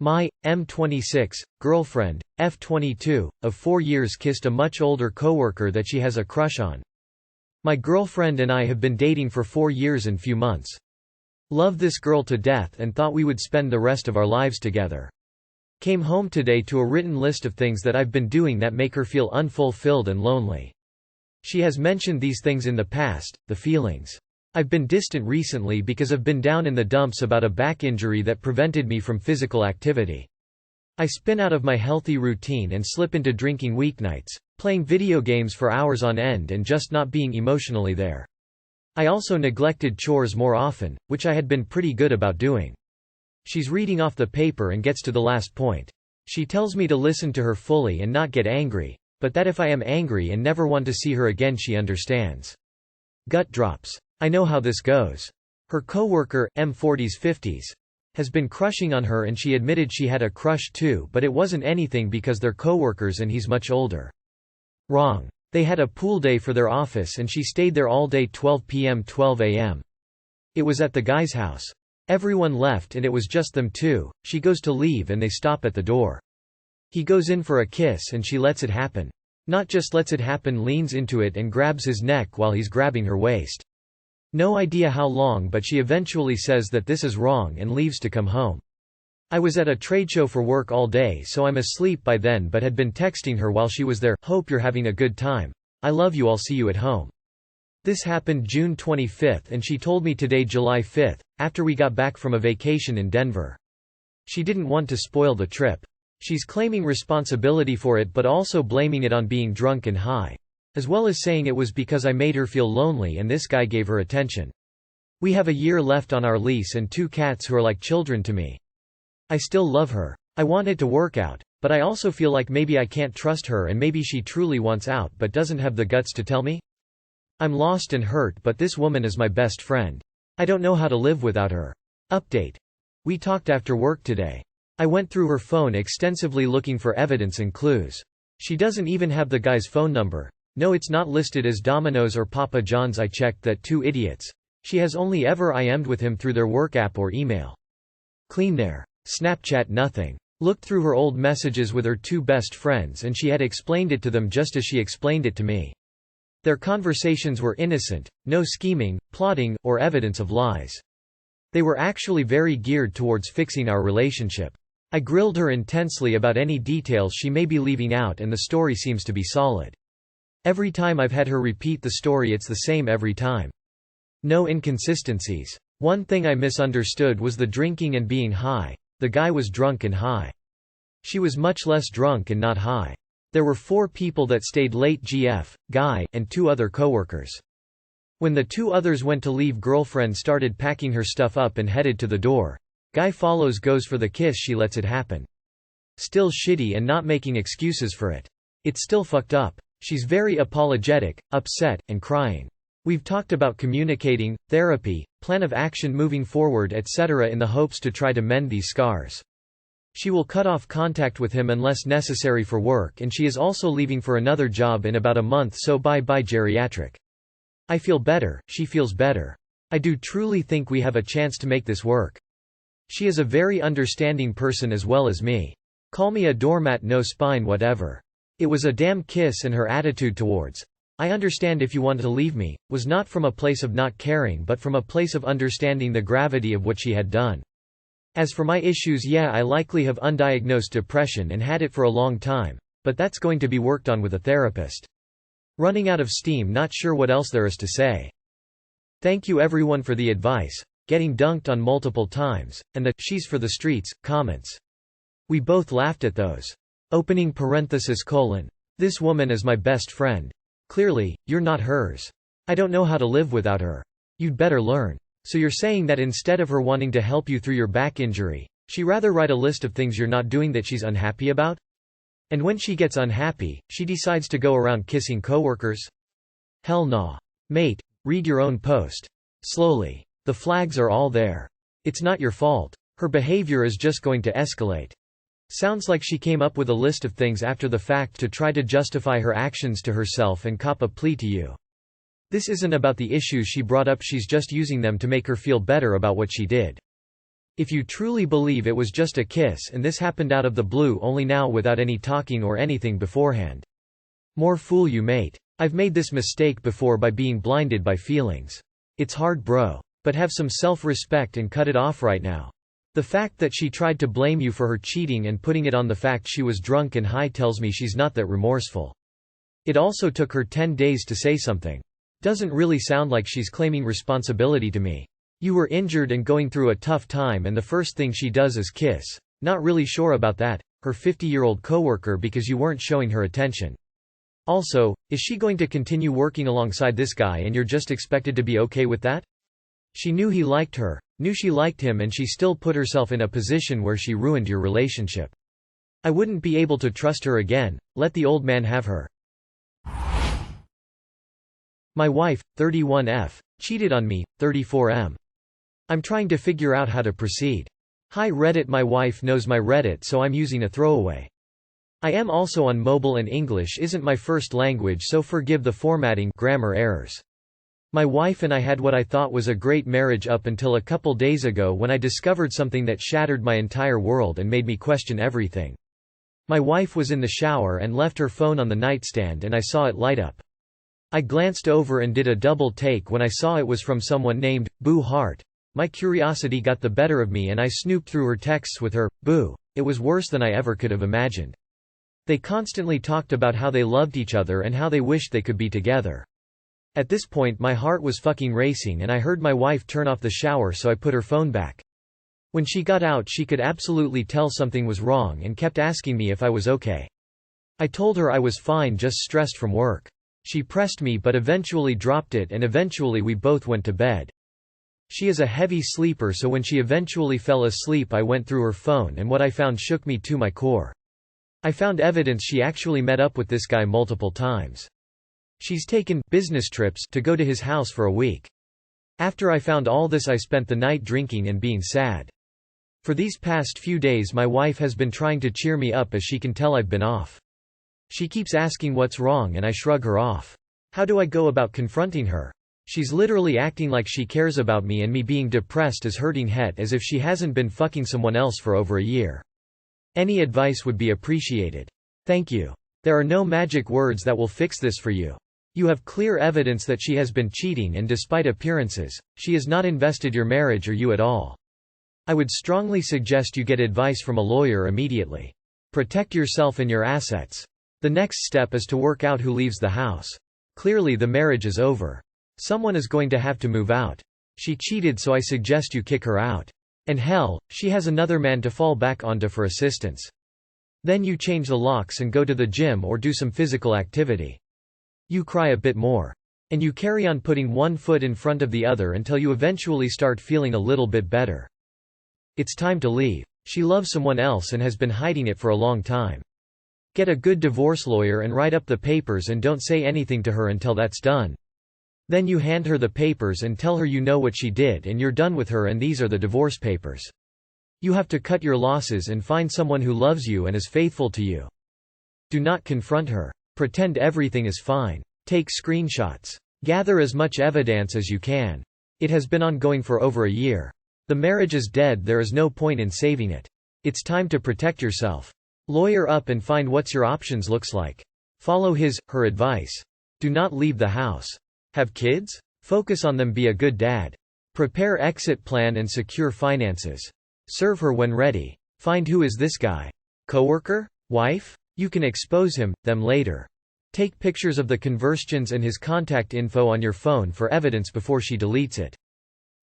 My M26 girlfriend, F22, of 4 years kissed a much older coworker that she has a crush on. My girlfriend and I have been dating for 4 years and few months. Love this girl to death and thought we would spend the rest of our lives together. Came home today to a written list of things that I've been doing that make her feel unfulfilled and lonely. She has mentioned these things in the past, the feelings. I've been distant recently because I've been down in the dumps about a back injury that prevented me from physical activity. I spin out of my healthy routine and slip into drinking weeknights, playing video games for hours on end and just not being emotionally there. I also neglected chores more often, which I had been pretty good about doing. She's reading off the paper and gets to the last point. She tells me to listen to her fully and not get angry, but that if I am angry and never want to see her again she understands. Gut drops. I know how this goes. Her coworker, M40s, has been crushing on her and she admitted she had a crush too, but it wasn't anything because they're coworkers and he's much older. Wrong. They had a pool day for their office and she stayed there all day 12 p.m. 12 a.m. It was at the guy's house. Everyone left and it was just them two. She goes to leave and they stop at the door. He goes in for a kiss and she lets it happen. Not just lets it happen, leans into it and grabs his neck while he's grabbing her waist. No idea how long, but she eventually says that this is wrong and leaves to come home. I was at a trade show for work all day so I'm asleep by then but had been texting her while she was there, hope you're having a good time. I love you, I'll see you at home. This happened June 25th and she told me today July 5th, after we got back from a vacation in Denver. She didn't want to spoil the trip. She's claiming responsibility for it but also blaming it on being drunk and high. As well as saying it was because I made her feel lonely and this guy gave her attention. We have a year left on our lease and 2 cats who are like children to me. I still love her. I want it to work out, but I also feel like maybe I can't trust her and maybe she truly wants out but doesn't have the guts to tell me. I'm lost and hurt, but this woman is my best friend. I don't know how to live without her. Update. We talked after work today. I went through her phone extensively looking for evidence and clues. She doesn't even have the guy's phone number. No, it's not listed as Domino's or Papa John's. I checked that, 2 idiots. She has only ever IM'd with him through their work app or email. Clean there. Snapchat, nothing. Looked through her old messages with her 2 best friends and she had explained it to them just as she explained it to me. Their conversations were innocent, no scheming, plotting, or evidence of lies. They were actually very geared towards fixing our relationship. I grilled her intensely about any details she may be leaving out and the story seems to be solid. Every time I've had her repeat the story it's the same every time. No inconsistencies. One thing I misunderstood was the drinking and being high. The guy was drunk and high. She was much less drunk and not high. There were 4 people that stayed late: GF, Guy, and 2 other coworkers. When the 2 others went to leave, girlfriend started packing her stuff up and headed to the door. Guy follows, goes for the kiss, she lets it happen. Still shitty and not making excuses for it. It's still fucked up. She's very apologetic, upset, and crying. We've talked about communicating, therapy, plan of action moving forward, etc. in the hopes to try to mend these scars. She will cut off contact with him unless necessary for work, and she is also leaving for another job in about a month, so bye-bye geriatric. I feel better, she feels better. I do truly think we have a chance to make this work. She is a very understanding person as well as me. Call me a doormat, no spine, whatever. It was a damn kiss, and her attitude towards, I understand if you want to leave me, was not from a place of not caring but from a place of understanding the gravity of what she had done. As for my issues, yeah, I likely have undiagnosed depression and had it for a long time, but that's going to be worked on with a therapist. Running out of steam, not sure what else there is to say. Thank you everyone for the advice, getting dunked on multiple times, and the "she's for the streets" comments. We both laughed at those. Opening parenthesis colon. This woman is my best friend. Clearly, you're not hers. I don't know how to live without her. You'd better learn. So you're saying that instead of her wanting to help you through your back injury, she rather write a list of things you're not doing that she's unhappy about? And when she gets unhappy, she decides to go around kissing coworkers? Hell nah. Mate, read your own post. Slowly. The flags are all there. It's not your fault. Her behavior is just going to escalate. Sounds like she came up with a list of things after the fact to try to justify her actions to herself and cop a plea to you. This isn't about the issues she brought up, she's just using them to make her feel better about what she did. If you truly believe it was just a kiss and this happened out of the blue only now without any talking or anything beforehand. More fool you mate. I've made this mistake before by being blinded by feelings. It's hard bro. But have some self-respect and cut it off right now. The fact that she tried to blame you for her cheating and putting it on the fact she was drunk and high tells me she's not that remorseful. It also took her 10 days to say something. Doesn't really sound like she's claiming responsibility to me. You were injured and going through a tough time and the first thing she does is kiss. Not really sure about that, her 50-year-old coworker because you weren't showing her attention. Also, is she going to continue working alongside this guy and you're just expected to be okay with that? She knew he liked her, knew she liked him and she still put herself in a position where she ruined your relationship. I wouldn't be able to trust her again, let the old man have her. My wife, 31F, cheated on me, 34M. I'm trying to figure out how to proceed. Hi Reddit. My wife knows my Reddit so I'm using a throwaway. I am also on mobile and English isn't my first language so forgive the formatting grammar errors. My wife and I had what I thought was a great marriage up until a couple days ago when I discovered something that shattered my entire world and made me question everything. My wife was in the shower and left her phone on the nightstand and I saw it light up. I glanced over and did a double take when I saw it was from someone named Boo Heart. My curiosity got the better of me and I snooped through her texts with her, Boo. It was worse than I ever could have imagined. They constantly talked about how they loved each other and how they wished they could be together. At this point my heart was fucking racing and I heard my wife turn off the shower so I put her phone back. When she got out she could absolutely tell something was wrong and kept asking me if I was okay. I told her I was fine just stressed from work. She pressed me but eventually dropped it and eventually we both went to bed. She is a heavy sleeper so when she eventually fell asleep I went through her phone and what I found shook me to my core. I found evidence she actually met up with this guy multiple times. She's taken business trips to go to his house for a week. After I found all this I spent the night drinking and being sad. For these past few days my wife has been trying to cheer me up as she can tell I've been off. She keeps asking what's wrong and I shrug her off. How do I go about confronting her? She's literally acting like she cares about me and me being depressed is hurting het as if she hasn't been fucking someone else for over a year. Any advice would be appreciated. Thank you. There are no magic words that will fix this for you. You have clear evidence that she has been cheating and despite appearances, she has not invested your marriage or you at all. I would strongly suggest you get advice from a lawyer immediately. Protect yourself and your assets. The next step is to work out who leaves the house. Clearly the marriage is over. Someone is going to have to move out. She cheated so I suggest you kick her out. And hell, she has another man to fall back onto for assistance. Then you change the locks and go to the gym or do some physical activity. You cry a bit more. And you carry on putting one foot in front of the other until you eventually start feeling a little bit better. It's time to leave. She loves someone else and has been hiding it for a long time. Get a good divorce lawyer and write up the papers and don't say anything to her until that's done. Then you hand her the papers and tell her you know what she did and you're done with her and these are the divorce papers. You have to cut your losses and find someone who loves you and is faithful to you. Do not confront her. Pretend everything is fine. Take screenshots. Gather as much evidence as you can. It has been ongoing for over a year. The marriage is dead, there is no point in saving it. It's time to protect yourself. Lawyer up and find what's your options looks like. Follow her advice. Do not leave the house. Have kids? Focus on them, be a good dad. Prepare exit plan and secure finances. Serve her when ready. Find who is this guy. Coworker? Wife? You can expose them later. Take pictures of the conversations and his contact info on your phone for evidence before she deletes it.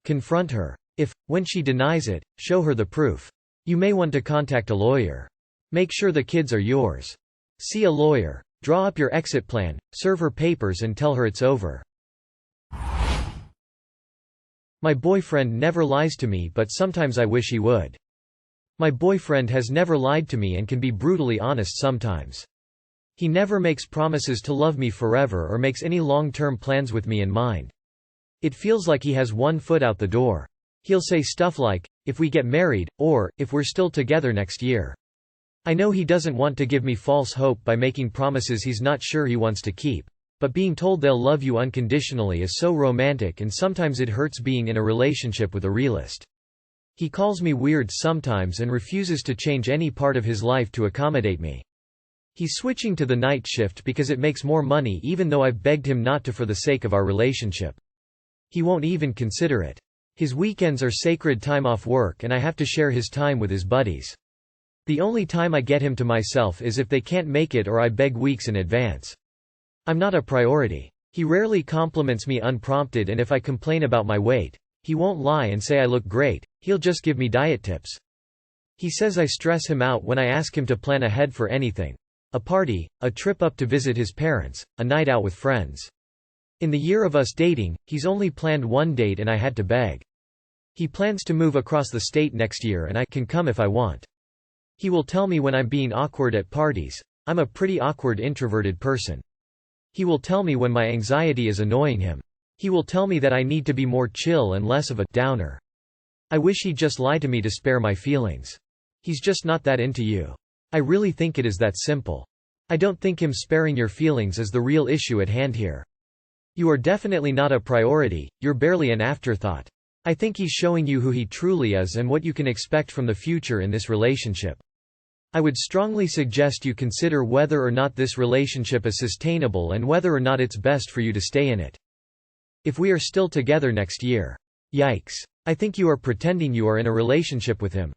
Confront her. When she denies it, show her the proof. You may want to contact a lawyer. Make sure the kids are yours. See a lawyer. Draw up your exit plan, serve her papers and tell her it's over. My boyfriend never lies to me but sometimes I wish he would. My boyfriend has never lied to me and can be brutally honest sometimes. He never makes promises to love me forever or makes any long-term plans with me in mind. It feels like he has one foot out the door. He'll say stuff like, if we get married, or, if we're still together next year. I know he doesn't want to give me false hope by making promises he's not sure he wants to keep. But being told they'll love you unconditionally is so romantic and sometimes it hurts being in a relationship with a realist. He calls me weird sometimes and refuses to change any part of his life to accommodate me. He's switching to the night shift because it makes more money even though I've begged him not to for the sake of our relationship. He won't even consider it. His weekends are sacred time off work and I have to share his time with his buddies. The only time I get him to myself is if they can't make it or I beg weeks in advance. I'm not a priority. He rarely compliments me unprompted, and if I complain about my weight, he won't lie and say I look great, he'll just give me diet tips. He says I stress him out when I ask him to plan ahead for anything. A party, a trip up to visit his parents, a night out with friends. In the year of us dating, he's only planned one date and I had to beg. He plans to move across the state next year and I can come if I want. He will tell me when I'm being awkward at parties. I'm a pretty awkward introverted person. He will tell me when my anxiety is annoying him. He will tell me that I need to be more chill and less of a downer. I wish he'd just lie to me to spare my feelings. He's just not that into you. I really think it is that simple. I don't think him sparing your feelings is the real issue at hand here. You are definitely not a priority, you're barely an afterthought. I think he's showing you who he truly is and what you can expect from the future in this relationship. I would strongly suggest you consider whether or not this relationship is sustainable and whether or not it's best for you to stay in it. If we are still together next year. Yikes. I think you are pretending you are in a relationship with him.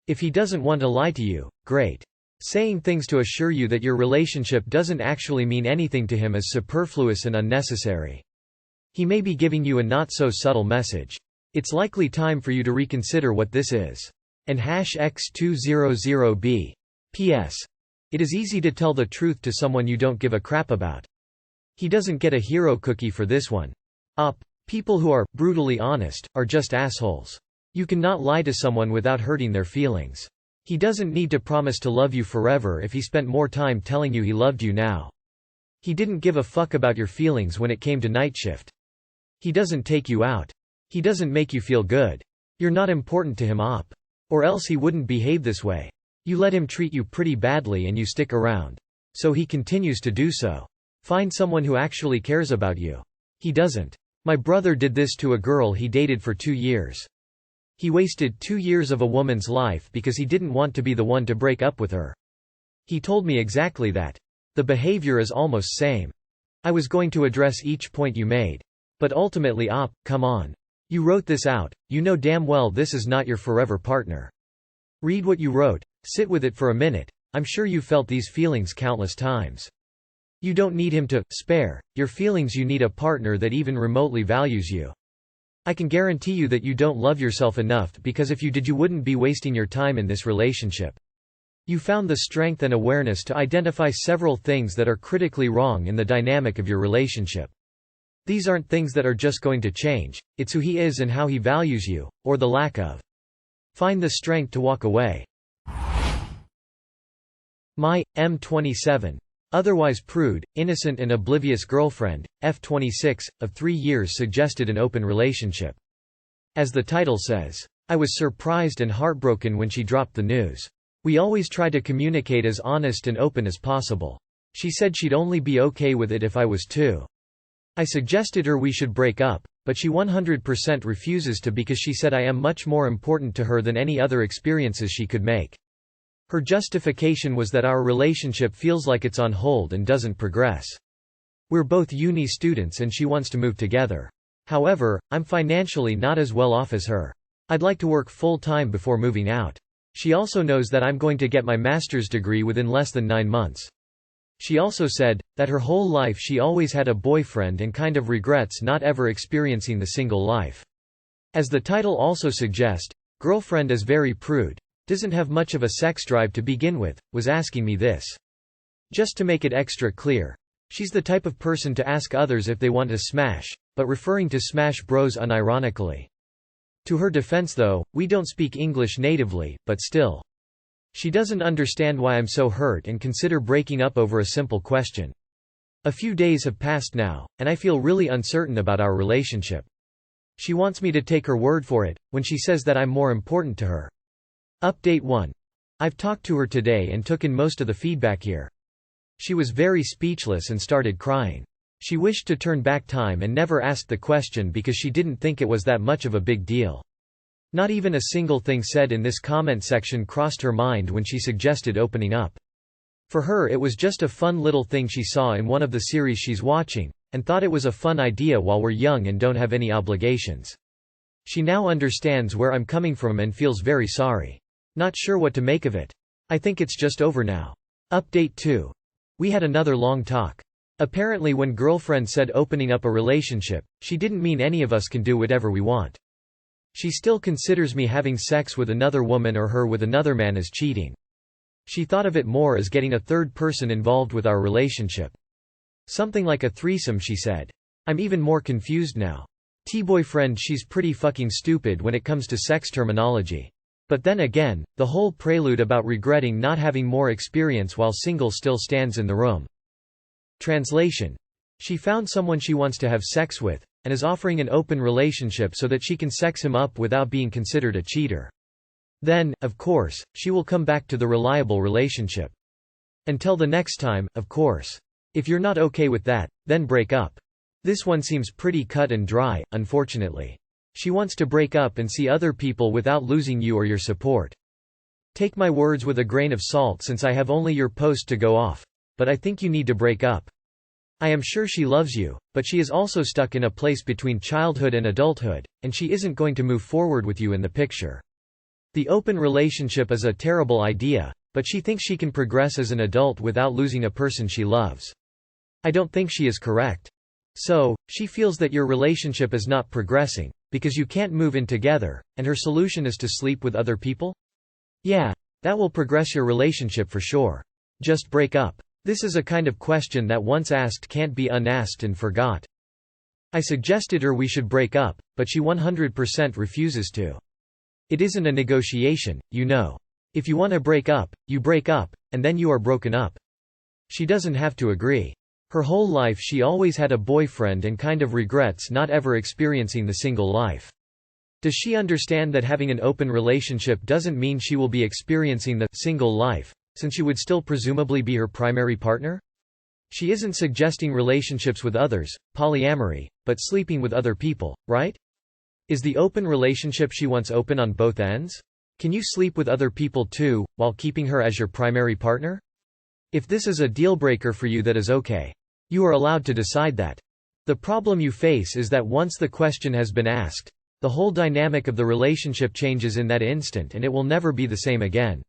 If he doesn't want to lie to you, great. Saying things to assure you that your relationship doesn't actually mean anything to him is superfluous and unnecessary. He may be giving you a not-so-subtle message. It's likely time for you to reconsider what this is. And #X200B. P.S. It is easy to tell the truth to someone you don't give a crap about. He doesn't get a hero cookie for this one. People who are brutally honest are just assholes. You cannot lie to someone without hurting their feelings. He doesn't need to promise to love you forever if he spent more time telling you he loved you now. He didn't give a fuck about your feelings when it came to night shift. He doesn't take you out. He doesn't make you feel good. You're not important to him, or else he wouldn't behave this way. You let him treat you pretty badly and you stick around. So he continues to do so. Find someone who actually cares about you. He doesn't. My brother did this to a girl he dated for 2 years. He wasted 2 years of a woman's life because he didn't want to be the one to break up with her. He told me exactly that. The behavior is almost same. I was going to address each point you made. But ultimately, come on. You wrote this out, you know damn well this is not your forever partner. Read what you wrote, sit with it for a minute, I'm sure you felt these feelings countless times. You don't need him to spare your feelings, you need a partner that even remotely values you. I can guarantee you that you don't love yourself enough, because if you did you wouldn't be wasting your time in this relationship. You found the strength and awareness to identify several things that are critically wrong in the dynamic of your relationship. These aren't things that are just going to change, it's who he is and how he values you, or the lack of. Find the strength to walk away. My M27. Otherwise prude, innocent and oblivious girlfriend, F26, of 3 years suggested an open relationship. As the title says, I was surprised and heartbroken when she dropped the news. We always try to communicate as honest and open as possible. She said she'd only be okay with it if I was too. I suggested her we should break up, but she 100% refuses to because she said I am much more important to her than any other experiences she could make. Her justification was that our relationship feels like it's on hold and doesn't progress. We're both uni students and she wants to move together. However, I'm financially not as well off as her. I'd like to work full-time before moving out. She also knows that I'm going to get my master's degree within less than 9 months. She also said that her whole life she always had a boyfriend and kind of regrets not ever experiencing the single life. As the title also suggests, girlfriend is very prude, doesn't have much of a sex drive to begin with, was asking me this. Just to make it extra clear, she's the type of person to ask others if they want to smash, but referring to smash bros unironically. To her defense though, we don't speak English natively, but still. She doesn't understand why I'm so hurt and consider breaking up over a simple question. A few days have passed now, and I feel really uncertain about our relationship. She wants me to take her word for it, when she says that I'm more important to her. Update 1. I've talked to her today and took in most of the feedback here. She was very speechless and started crying. She wished to turn back time and never asked the question because she didn't think it was that much of a big deal. Not even a single thing said in this comment section crossed her mind when she suggested opening up. For her it was just a fun little thing she saw in one of the series she's watching, and thought it was a fun idea while we're young and don't have any obligations. She now understands where I'm coming from and feels very sorry. Not sure what to make of it. I think it's just over now. Update 2. We had another long talk. Apparently when girlfriend said opening up a relationship, she didn't mean any of us can do whatever we want. She still considers me having sex with another woman or her with another man as cheating. She thought of it more as getting a third person involved with our relationship. Something like a threesome, she said. I'm even more confused now. T-boyfriend, she's pretty fucking stupid when it comes to sex terminology. But then again, the whole prelude about regretting not having more experience while single still stands in the room. Translation. She found someone she wants to have sex with, and is offering an open relationship so that she can sex him up without being considered a cheater. Then, of course, she will come back to the reliable relationship. Until the next time, of course. If you're not okay with that, then break up. This one seems pretty cut and dry, unfortunately. She wants to break up and see other people without losing you or your support. Take my words with a grain of salt since I have only your post to go off, but I think you need to break up. I am sure she loves you, but she is also stuck in a place between childhood and adulthood, and she isn't going to move forward with you in the picture. The open relationship is a terrible idea, but she thinks she can progress as an adult without losing a person she loves. I don't think she is correct. So, she feels that your relationship is not progressing, because you can't move in together, and her solution is to sleep with other people? Yeah, that will progress your relationship for sure. Just break up. This is a kind of question that once asked can't be unasked and forgot. I suggested her we should break up, but she 100% refuses to. It isn't a negotiation, you know. If you want to break up, you break up, and then you are broken up. She doesn't have to agree. Her whole life she always had a boyfriend and kind of regrets not ever experiencing the single life. Does she understand that having an open relationship doesn't mean she will be experiencing the single life, since you would still presumably be her primary partner? She isn't suggesting relationships with others, polyamory, but sleeping with other people, right? Is the open relationship she wants open on both ends? Can you sleep with other people too, while keeping her as your primary partner? If this is a deal-breaker for you, that is okay. You are allowed to decide that. The problem you face is that once the question has been asked, the whole dynamic of the relationship changes in that instant and it will never be the same again.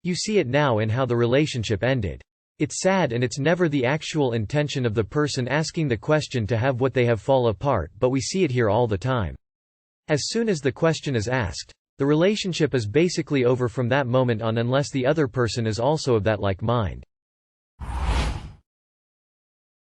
You see it now in how the relationship ended. It's sad and it's never the actual intention of the person asking the question to have what they have fall apart, but we see it here all the time. As soon as the question is asked, the relationship is basically over from that moment on unless the other person is also of that like mind.